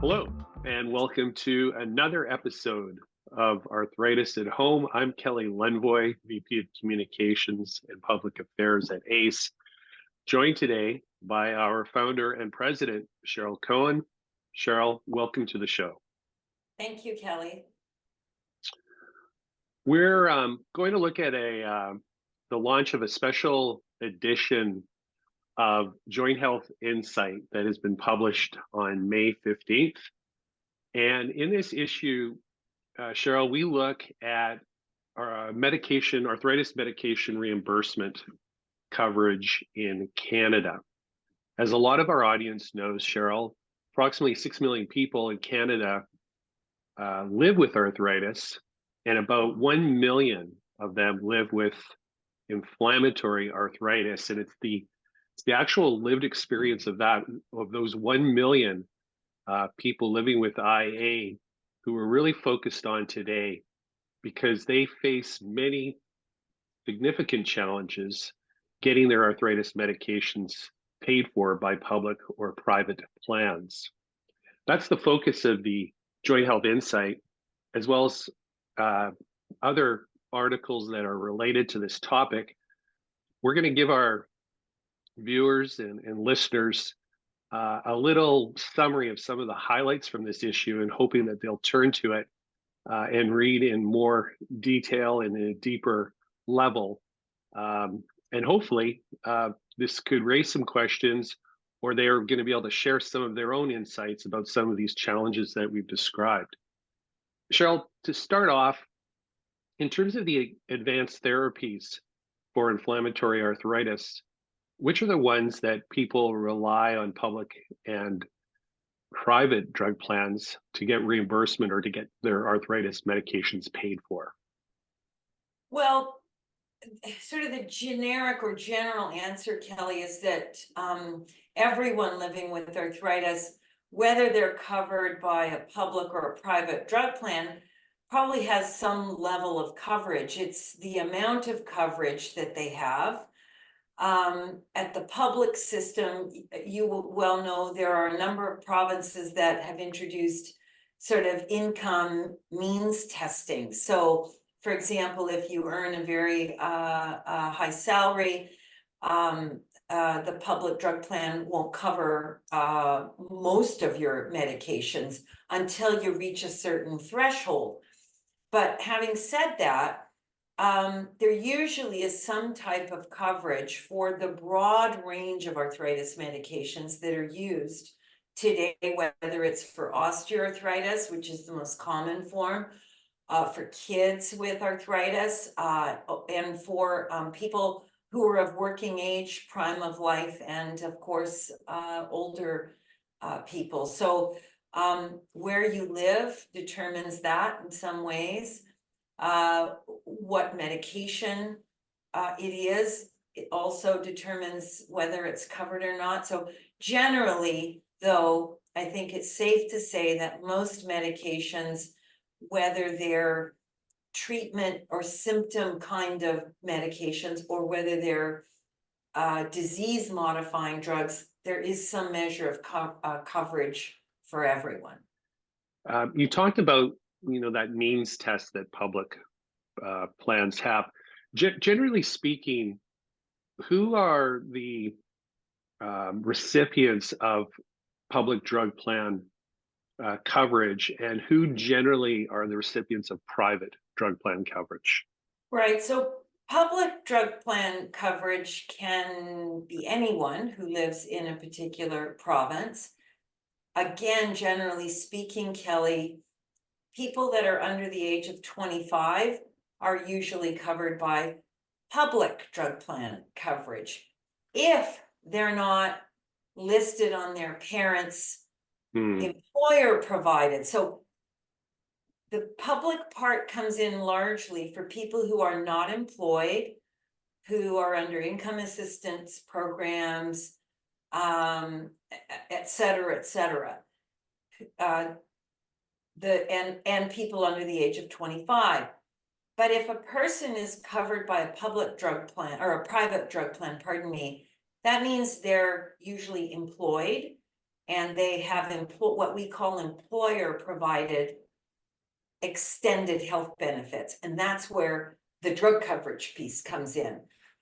Hello, and welcome to another episode of Arthritis at Home. I'm Kelly Lendvoy, VP of Communications and Public Affairs at ACE, joined today by our founder and president, Cheryl Koehn. Cheryl, welcome to the show. Thank you, Kelly. We're going to look at the launch of a special edition of JointHealth Insight that has been published on May 15th. And in this issue, Cheryl, we look at our arthritis medication reimbursement coverage in Canada. As a lot of our audience knows, Cheryl, approximately 6 million people in Canada live with arthritis, and about 1 million of them live with inflammatory arthritis. And it's the actual lived experience of those 1 million people living with IA who we're really focused on today, because they face many significant challenges getting their arthritis medications paid for by public or private plans. That's the focus of the JointHealth Insight, as well as other articles that are related to this topic. We're going to give our viewers and listeners a little summary of some of the highlights from this issue, and hoping that they'll turn to it and read in more detail and in a deeper level. And hopefully this could raise some questions, or they're going to be able to share some of their own insights about some of these challenges that we've described. Cheryl, to start off, in terms of the advanced therapies for inflammatory arthritis, which are the ones that people rely on public and private drug plans to get reimbursement or to get their arthritis medications paid for? Well, sort of the generic or general answer, Kelly, is that everyone living with arthritis, whether they're covered by a public or a private drug plan, probably has some level of coverage. It's the amount of coverage that they have. At the public system, you will well know there are a number of provinces that have introduced sort of income means testing. So, for example, if you earn a very high salary, the public drug plan won't cover most of your medications until you reach a certain threshold. But having said that, there usually is some type of coverage for the broad range of arthritis medications that are used today, whether it's for osteoarthritis, which is the most common form, for kids with arthritis, and for people who are of working age, prime of life, and of course, older people. So where you live determines that in some ways. What medication it is, it also determines whether it's covered or not. So generally, though, I think it's safe to say that most medications, whether they're treatment or symptom kind of medications, or whether they're disease modifying drugs, there is some measure of coverage for everyone. You talked about that means test that public plans have. Generally speaking, who are the recipients of public drug plan coverage, and who generally are the recipients of private drug plan coverage? Right. So public drug plan coverage can be anyone who lives in a particular province. Again, generally speaking, Kelly, people that are under the age of 25 are usually covered by public drug plan coverage if they're not listed on their parents' employer provided. So the public part comes in largely for people who are not employed, who are under income assistance programs, et cetera, et cetera. And people under the age of 25. But if a person is covered by a public drug plan or a private drug plan, pardon me, that means they're usually employed and they have what we call employer provided extended health benefits. And that's where the drug coverage piece comes in.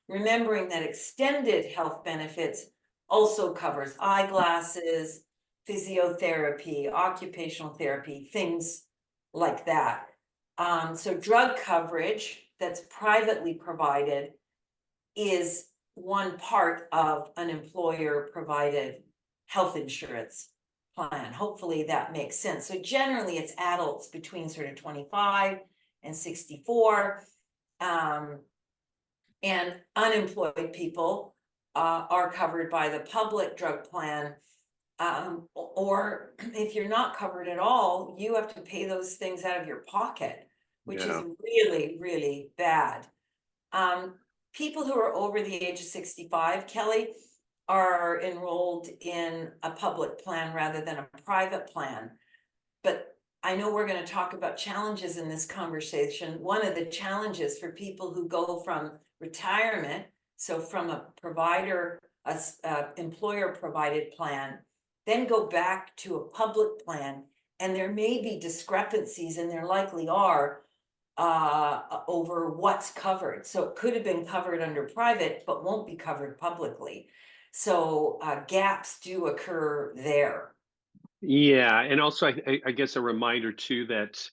Remembering that extended health benefits also covers eyeglasses, physiotherapy, occupational therapy, things like that. So drug coverage that's privately provided is one part of an employer provided health insurance plan. Hopefully that makes sense. So generally it's adults between sort of 25 and 64. And unemployed people are covered by the public drug plan. Or if you're not covered at all, you have to pay those things out of your pocket, which is really, really bad. People who are over the age of 65, Kelly, are enrolled in a public plan rather than a private plan. But I know we're going to talk about challenges in this conversation. One of the challenges for people who go from retirement, so from a provider, employer provided plan, then go back to a public plan, and there may be discrepancies, and there likely are, over what's covered. So it could have been covered under private, but won't be covered publicly. So gaps do occur there. Yeah, and also I guess a reminder too that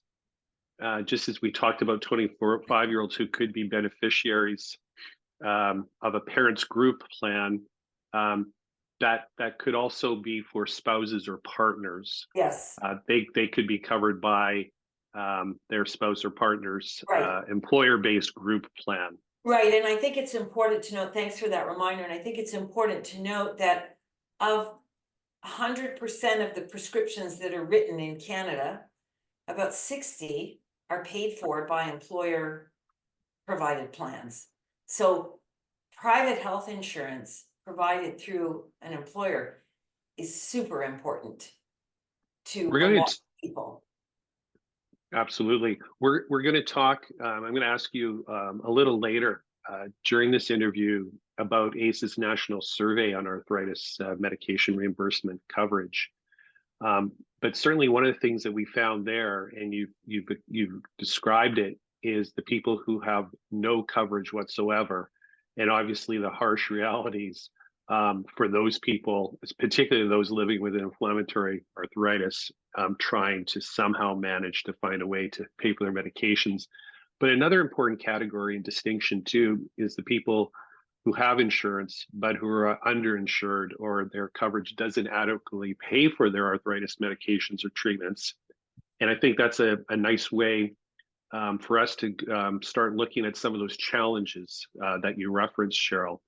just as we talked about 24-5-year-olds who could be beneficiaries of a parent's group plan, that could also be for spouses or partners. Yes. They could be covered by their spouse or partner's Right. employer-based group plan. Right, and I think it's important to note, thanks for that reminder, and I think it's important to note that of 100% of the prescriptions that are written in Canada, about 60 are paid for by employer provided plans. So private health insurance provided through an employer is super important to a lot of people. Absolutely. We're going to talk. I'm going to ask you a little later during this interview about ACE's national survey on arthritis medication reimbursement coverage. But certainly one of the things that we found there, and you've described it, is the people who have no coverage whatsoever, and obviously the harsh realities for those people, particularly those living with inflammatory arthritis, trying to somehow manage to find a way to pay for their medications. But another important category and distinction too is the people who have insurance but who are underinsured, or their coverage doesn't adequately pay for their arthritis medications or treatments. And I think that's a nice way for us to start looking at some of those challenges that you referenced, Cheryl.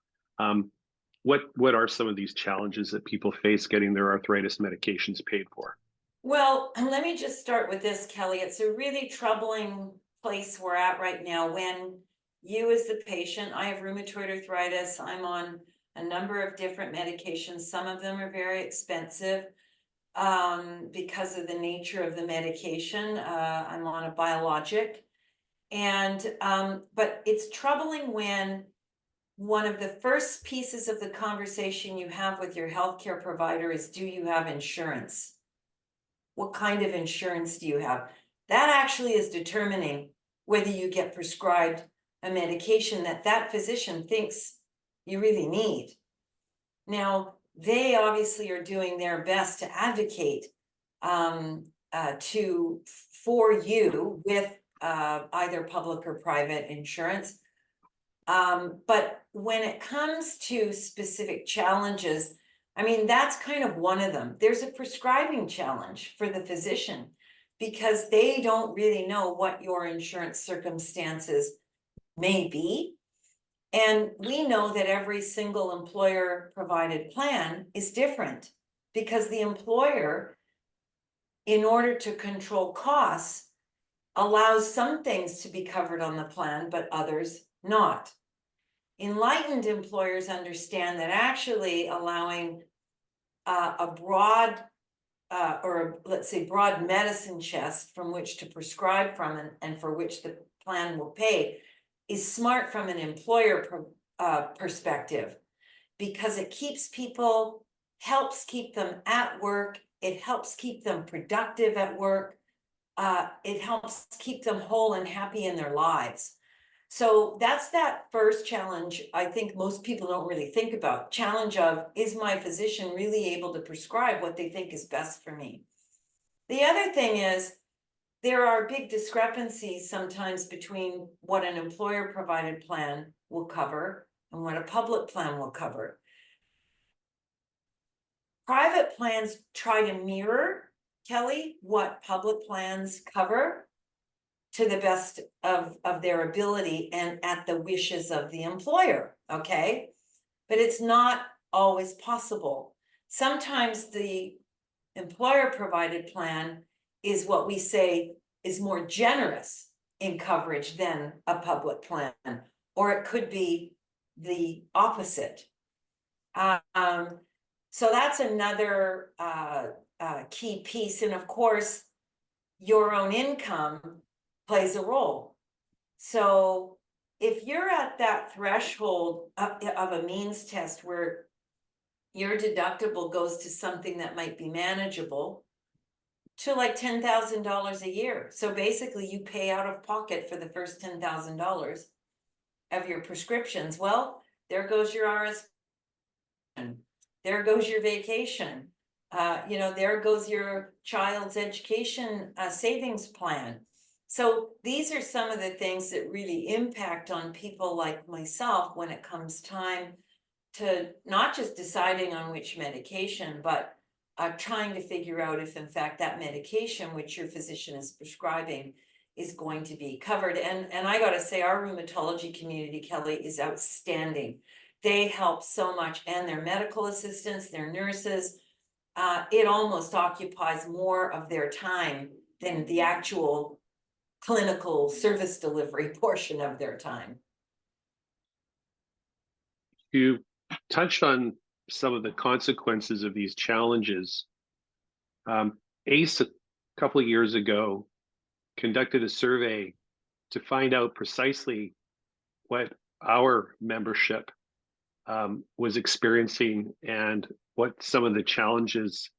What are some of these challenges that people face getting their arthritis medications paid for? Well, let me just start with this, Kelly. It's a really troubling place we're at right now when you as the patient, I have rheumatoid arthritis, I'm on a number of different medications. Some of them are very expensive because of the nature of the medication. I'm on a biologic. And but it's troubling when one of the first pieces of the conversation you have with your healthcare provider is, do you have insurance? What kind of insurance do you have? That actually is determining whether you get prescribed a medication that physician thinks you really need. Now, they obviously are doing their best to advocate for you with either public or private insurance. But when it comes to specific challenges, I mean, that's kind of one of them. There's a prescribing challenge for the physician because they don't really know what your insurance circumstances may be. And we know that every single employer provided plan is different because the employer, in order to control costs, allows some things to be covered on the plan, but others not. Enlightened employers understand that actually allowing a broad or let's say broad medicine chest from which to prescribe from and for which the plan will pay is smart from an employer perspective, because it keeps people helps keep them at work. It helps keep them productive at work. It helps keep them whole and happy in their lives. So that's that first challenge I think most people don't really think about. Challenge of, is my physician really able to prescribe what they think is best for me? The other thing is, there are big discrepancies sometimes between what an employer provided plan will cover and what a public plan will cover. Private plans try to mirror, Kelly, what public plans cover to the best of their ability and at the wishes of the employer, okay? But it's not always possible. Sometimes the employer provided plan is what we say is more generous in coverage than a public plan, or it could be the opposite. So that's another key piece. And of course, your own income plays a role. So if you're at that threshold of a means test where your deductible goes to something that might be manageable, to like $10,000 a year. So basically you pay out of pocket for the first $10,000 of your prescriptions. Well, there goes your RS, there goes your vacation, there goes your child's education savings plan. So these are some of the things that really impact on people like myself when it comes time to not just deciding on which medication, but trying to figure out if in fact that medication which your physician is prescribing is going to be covered. And I gotta say, our rheumatology community, Kelly, is outstanding. They help so much, and their medical assistants, their nurses, it almost occupies more of their time than the actual clinical service delivery portion of their time. You touched on some of the consequences of these challenges. ACE, a couple of years ago, conducted a survey to find out precisely what our membership was experiencing and what some of the challenges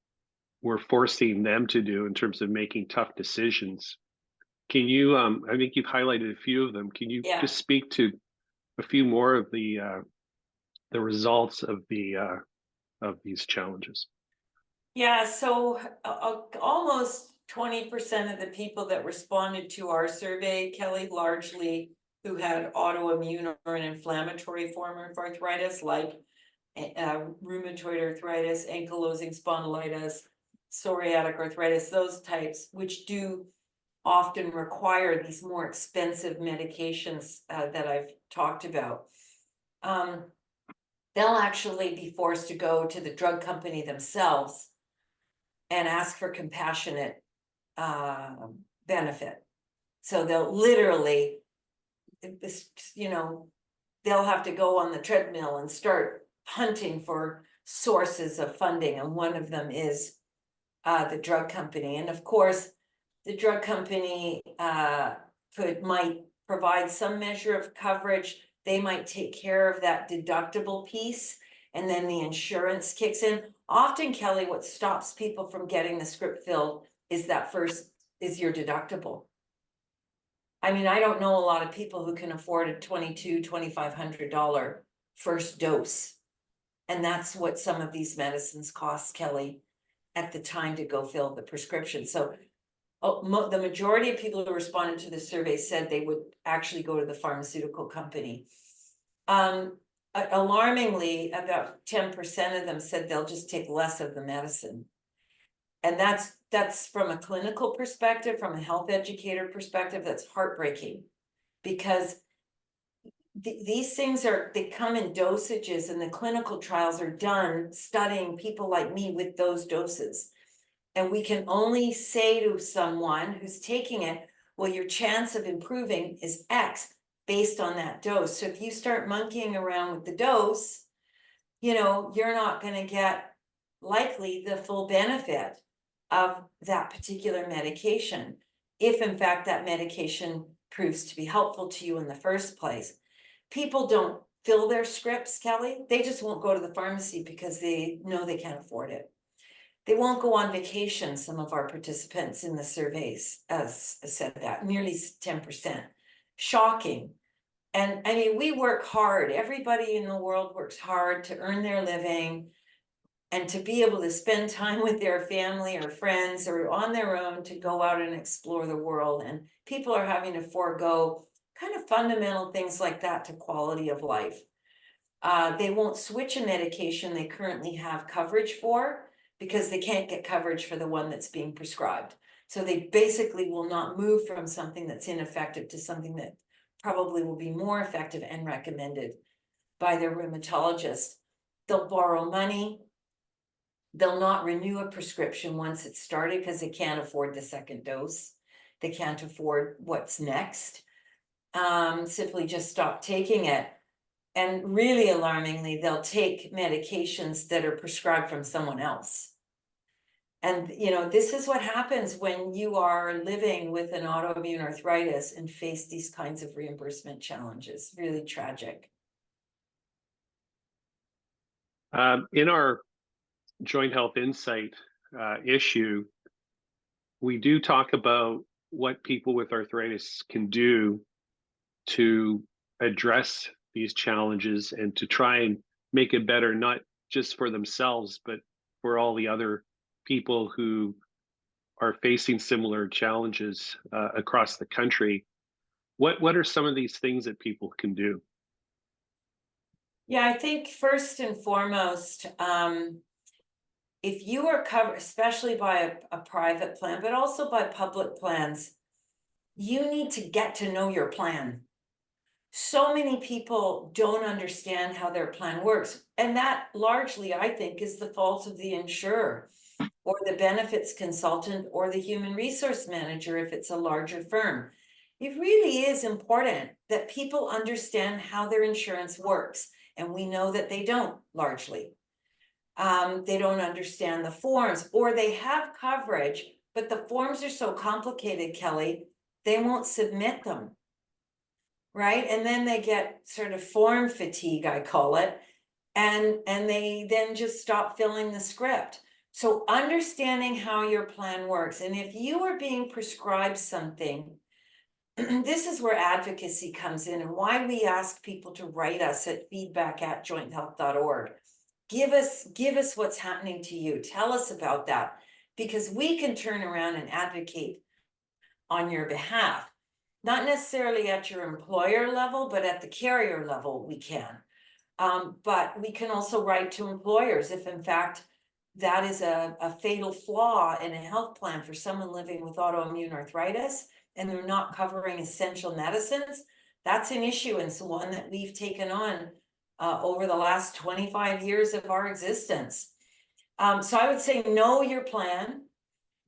were forcing them to do in terms of making tough decisions. Can you, I think you've highlighted a few of them. Can you just speak to a few more of the results of these challenges? Yeah, so almost 20% of the people that responded to our survey, Kelly, largely who had autoimmune or an inflammatory form of arthritis, like rheumatoid arthritis, ankylosing spondylitis, psoriatic arthritis, those types, which do often require these more expensive medications that I've talked about. They'll actually be forced to go to the drug company themselves and ask for compassionate benefit. So they'll literally, they'll have to go on the treadmill and start hunting for sources of funding. And one of them is the drug company. And of course, the drug company might provide some measure of coverage. They might take care of that deductible piece, and then the insurance kicks in. Often, Kelly, what stops people from getting the script filled is your deductible. I mean, I don't know a lot of people who can afford a $2,200, $2,500 first dose. And that's what some of these medicines cost, Kelly, at the time to go fill the prescription. So the majority of people who responded to the survey said they would actually go to the pharmaceutical company. Alarmingly, about 10% of them said they'll just take less of the medicine. And that's from a clinical perspective, from a health educator perspective, that's heartbreaking, because these things they come in dosages, and the clinical trials are done studying people like me with those doses. And we can only say to someone who's taking it, well, your chance of improving is X based on that dose. So if you start monkeying around with the dose, you're not going to get likely the full benefit of that particular medication, if in fact that medication proves to be helpful to you in the first place. People don't fill their scripts, Kelly. They just won't go to the pharmacy because they know they can't afford it. They won't go on vacation. Some of our participants in the surveys said that, nearly 10%. Shocking. And I mean, we work hard. Everybody in the world works hard to earn their living and to be able to spend time with their family or friends or on their own to go out and explore the world. And people are having to forego kind of fundamental things like that to quality of life. They won't switch a medication they currently have coverage for because they can't get coverage for the one that's being prescribed. So they basically will not move from something that's ineffective to something that probably will be more effective and recommended by their rheumatologist. They'll borrow money. They'll not renew a prescription once it's started because they can't afford the second dose. They can't afford what's next. Simply just stop taking it. And really alarmingly, they'll take medications that are prescribed from someone else. And, you know, this is what happens when you are living with an autoimmune arthritis and face these kinds of reimbursement challenges. Really tragic. In our Joint Health Insight issue, we do talk about what people with arthritis can do to address these challenges and to try and make it better, not just for themselves, but for all the other people who are facing similar challenges across the country. What are some of these things that people can do? Yeah, I think first and foremost, if you are covered, especially by a private plan, but also by public plans, you need to get to know your plan. So many people don't understand how their plan works. And that largely, I think, is the fault of the insurer or the benefits consultant or the human resource manager if it's a larger firm. It really is important that people understand how their insurance works. And we know that they don't largely. They don't understand the forms, or they have coverage, but the forms are so complicated, Kelly, they won't submit them. Right? And then they get sort of form fatigue, I call it, and they then just stop filling the script. So understanding how your plan works, and if you are being prescribed something, this is where advocacy comes in and why we ask people to write us at feedback@jointhealth.org. Give us what's happening to you. Tell us about that, because we can turn around and advocate on your behalf. Not necessarily at your employer level, but at the carrier level, we can. But we can also write to employers if, in fact, that is a fatal flaw in a health plan for someone living with autoimmune arthritis and they're not covering essential medicines. That's an issue, and it's one that we've taken on over the last 25 years of our existence. So I would say know your plan,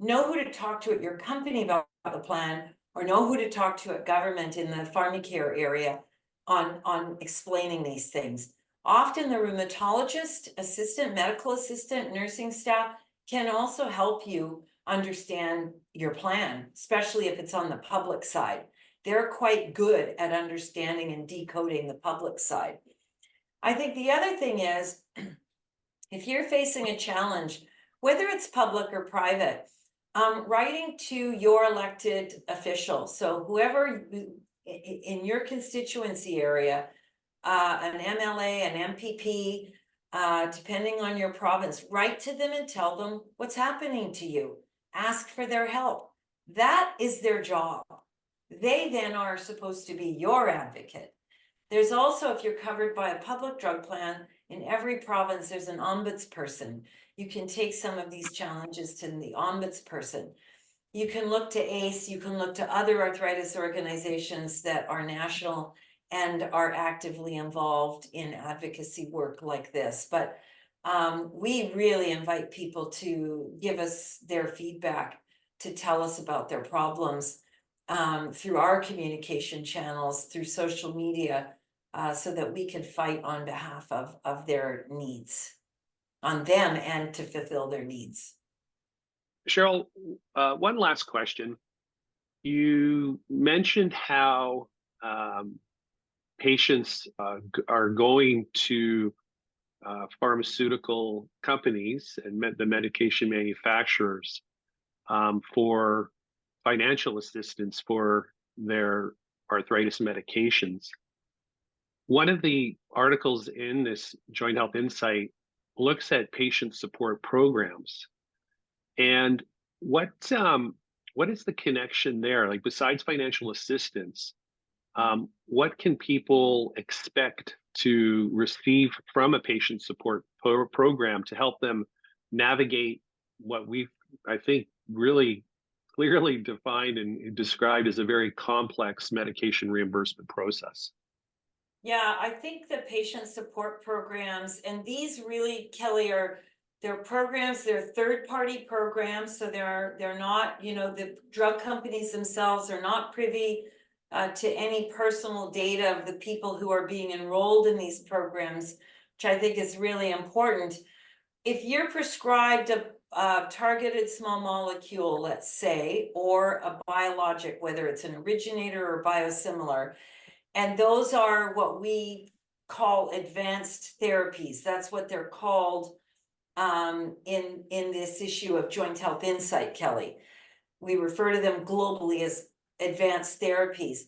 know who to talk to at your company about the plan, or know who to talk to at government in the pharmacare area on explaining these things. Often the rheumatologist, assistant, medical assistant, nursing staff can also help you understand your plan, especially if it's on the public side. They're quite good at understanding and decoding the public side. I think the other thing is, if you're facing a challenge, whether it's public or private, writing to your elected official, so whoever in your constituency area, an MLA, an MPP, depending on your province, write to them and tell them what's happening to you. Ask for their help. That is their job. They then are supposed to be your advocate. There's also, if you're covered by a public drug plan, in every province, there's an ombudsperson. You can take some of these challenges to the ombudsperson. You can look to ACE, you can look to other arthritis organizations that are national and are actively involved in advocacy work like this. But we really invite people to give us their feedback, to tell us about their problems through our communication channels, through social media, so that we can fight on behalf of their needs, on them, and to fulfill their needs. Cheryl, one last question. You mentioned how patients are going to pharmaceutical companies and the medication manufacturers for financial assistance for their arthritis medications. One of the articles in this Joint Health Insight looks at patient support programs. And what is the connection there? Like, besides financial assistance, what can people expect to receive from a patient support program to help them navigate what we've, I think, really clearly defined and described as a very complex medication reimbursement process? Yeah, I think the patient support programs, and these really, Kelly, they're programs, they're third-party programs, so they're not, the drug companies themselves are not privy to any personal data of the people who are being enrolled in these programs, which I think is really important. If you're prescribed a targeted small molecule, let's say, or a biologic, whether it's an originator or biosimilar, and those are what we call advanced therapies. That's what they're called in this issue of Joint Health Insight, Kelly. We refer to them globally as advanced therapies.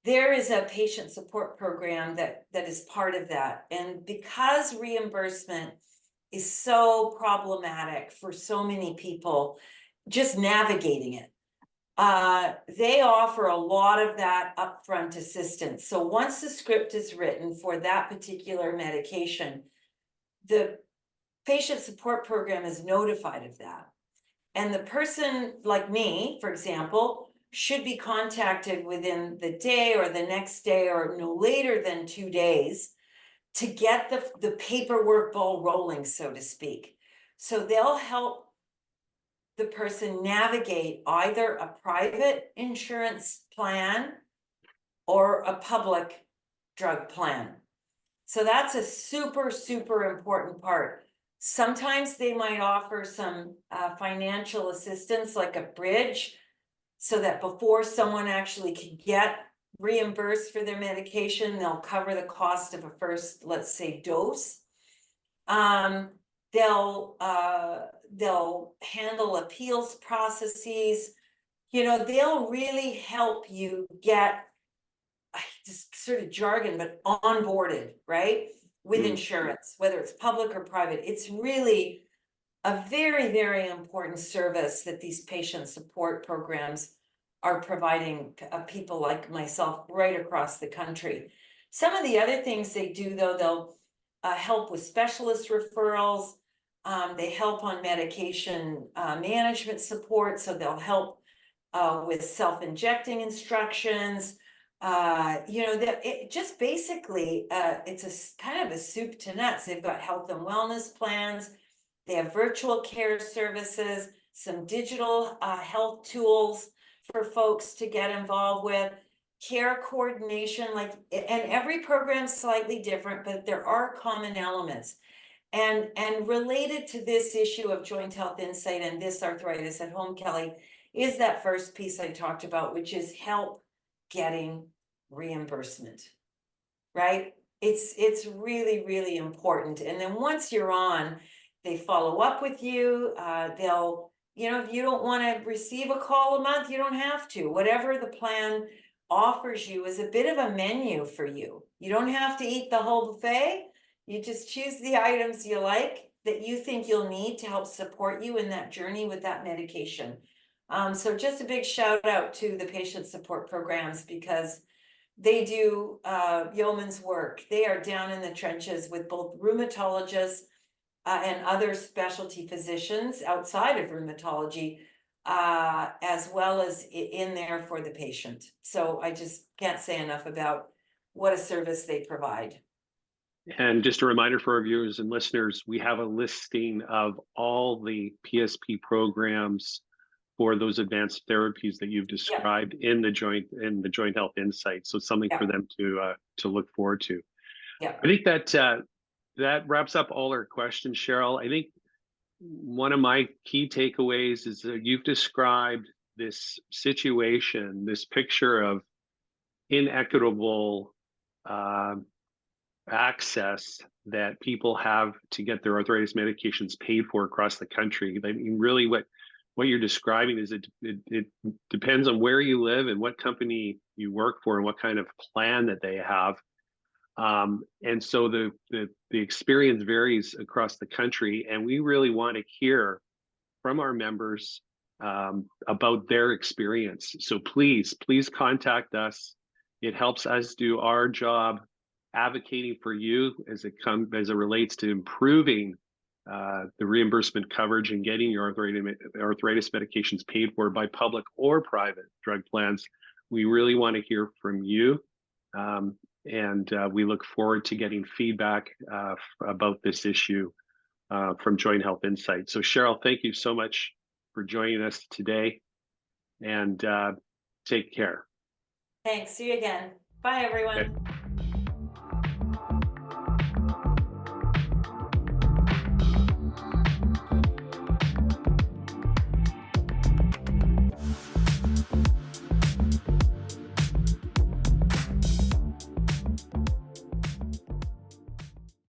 There is a patient support program that is part of that. And because reimbursement is so problematic for so many people, just navigating it, they offer a lot of that upfront assistance. So once the script is written for that particular medication, the patient support program is notified of that. And the person, like me, for example, should be contacted within the day or the next day or no later than 2 days to get the paperwork ball rolling, so to speak. So they'll help the person navigate either a private insurance plan or a public drug plan. So that's a super, super important part. Sometimes they might offer some financial assistance, like a bridge, so that before someone actually can get reimbursed for their medication, they'll cover the cost of a first, let's say, dose. They'll handle appeals processes. They'll really help you get, just sort of jargon, but onboarded, right? With insurance, whether it's public or private. It's really a very, very important service that these patient support programs are providing people like myself right across the country. Some of the other things they do, though, they'll help with specialist referrals. They help on medication management support, so they'll help with self-injecting instructions. It just basically, it's a kind of a soup to nuts. They've got health and wellness plans. They have virtual care services, some digital health tools for folks to get involved with, care coordination, and every program's slightly different, but there are common elements. And related to this issue of Joint Health Insight and this Arthritis at Home, Kelly, is that first piece I talked about, which is help getting reimbursement, right? It's really, really important. And then once you're on, they follow up with you. They'll, if you don't want to receive a call a month, you don't have to. Whatever the plan offers you is a bit of a menu for you. You don't have to eat the whole buffet. You just choose the items you like that you think you'll need to help support you in that journey with that medication. So just a big shout out to the patient support programs, because they do yeoman's work. They are down in the trenches with both rheumatologists and other specialty physicians outside of rheumatology, as well as in there for the patient. So I just can't say enough about what a service they provide. And just a reminder for our viewers and listeners, we have a listing of all the PSP programs for those advanced therapies that you've described in the Joint Health Insight. So something for them to look forward to. Yeah. I think that wraps up all our questions, Cheryl. I think one of my key takeaways is that you've described this situation, this picture of inequitable access that people have to get their arthritis medications paid for across the country. I mean, really, what you're describing is it depends on where you live and what company you work for and what kind of plan that they have. And so the experience varies across the country, and we really want to hear from our members about their experience. So please contact us. It helps us do our job advocating for you as it relates to improving the reimbursement coverage and getting your arthritis medications paid for by public or private drug plans. We really want to hear from you. And we look forward to getting feedback about this issue from JointHealth Insight. So Cheryl, thank you so much for joining us today, and take care. Thanks. See you again. Bye, everyone. Okay.